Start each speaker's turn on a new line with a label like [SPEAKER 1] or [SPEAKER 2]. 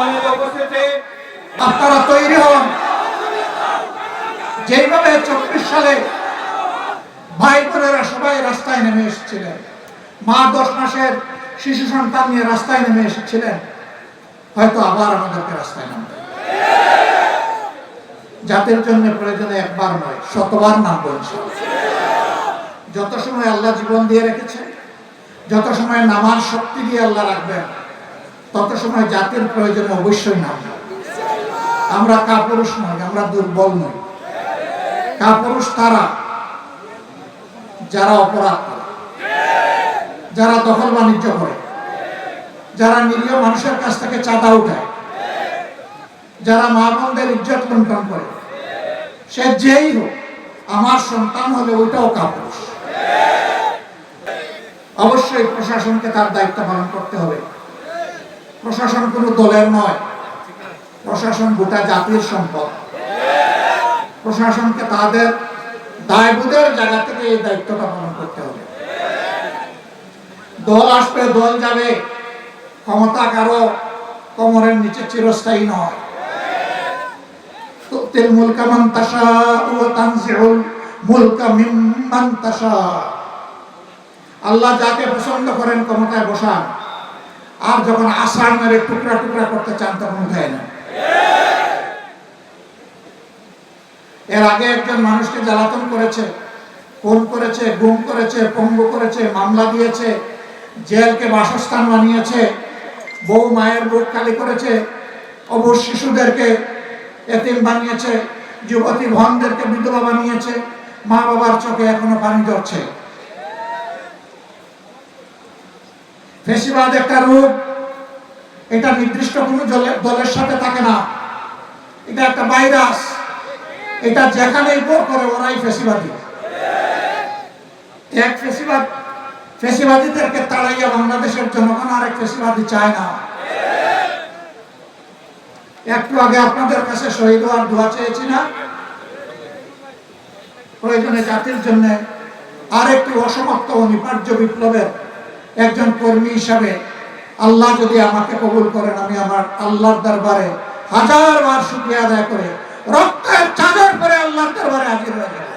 [SPEAKER 1] সম্মানিত উপস্থিতি,
[SPEAKER 2] আপনারা তৈরি হন। যেইভাবে 24 সালে ভাই বোনেরা সবাই রাস্তায় নেমে এসেছিলেন, মা 10 মাসের শিশু সন্তান নিয়ে রাস্তায় নেমে এসেছিলেন, হয়তো আবার আমাদেরকে রাস্তায় নামতে হবে। জাতির জন্য প্রয়োজনে একবার নয়, শতবার নামবো ইনশাআল্লাহ। যত সময় আল্লাহ জীবন দিয়ে রেখেছে, যত সময় নামার শক্তি দিয়ে আল্লাহ রাখবেন, তত সময় জাতির প্রয়োজনে অবশ্যই নামব। আমরা কাপুরুষ নই, আমরা দুর্বল নই। কাপুরুষ তারা যারা অপরাধ করে, যারা দখল বাণিজ্য করে, যারা নিরীহ মানুষের কাছ থেকে চাঁদা উঠায়, যারা মা বোনদের ইজ্জত লুণ্ঠন করে। সে যেই হোক, আমার সন্তান হলে ওইটাও কাপুরুষ। অবশ্যই প্রশাসনকে তার দায়িত্ব পালন করতে হবে। প্রশাসন কোনো দলের নয়, প্রশাসন গোটা জাতির সম্পদ। প্রশাসনকে তাদের দায়বোধের জায়গা থেকে এই দায়িত্বটা পালন করতে হবে। দল আসবে, দল যাবে, ক্ষমতা কারো কোমরের নিচে চিরস্থায়ী নয়। তুতিল মুলকা মান তাশাউ ওয়া তানজিউল মুলকা মিম্মান তাশা। আল্লাহ যাকে পছন্দ করেন ক্ষমতায় বসান, আর যখন আষাঢ় মেরে টুকরা টুকরা করতে চান তখন উঠায় না। এর আগে একজন মানুষকে জ্বালাতন করেছে, খুন করেছে, গুম করেছে, পঙ্গু করেছে, মামলা দিয়েছে, জেলকে বাসস্থান বানিয়েছে, বউ মায়ের বুক খালি করেছে, অবুঝ শিশুদেরকে এতিম বানিয়েছে, যুবতী বোনদেরকে বিধবা বানিয়েছে, মা বাবার চোখে এখনো পানি ঝরছে। ফ্যাসিবাদ একটা রূপ, এটা নির্দিষ্ট কোনো দলের সাথে থাকে না। এটা একটা ভাইরাস, এটা যেখানেই বর করে ওরাই ফ্যাসিবাদী। এক ফ্যাসিবাদীদেরকে তাড়াইয়া বাংলাদেশের জনগণ আরেক ফ্যাসিবাদী চায় না। একটু আগে আপনাদের কাছে শহীদ হওয়ার দোয়া চেয়েছি না? প্রয়োজনে জাতির জন্য আরেকটি অসমাপ্ত অনিবার্য বিপ্লবের একজন কর্মী হিসাবে আল্লাহ যদি আমাকে কবুল করেন, আমি আমার আল্লাহর দরবারে হাজারবার শুকরিয়া আদায় করে রক্তের চাদর পরে আল্লাহর দরবারে হাজির হয়ে যাব।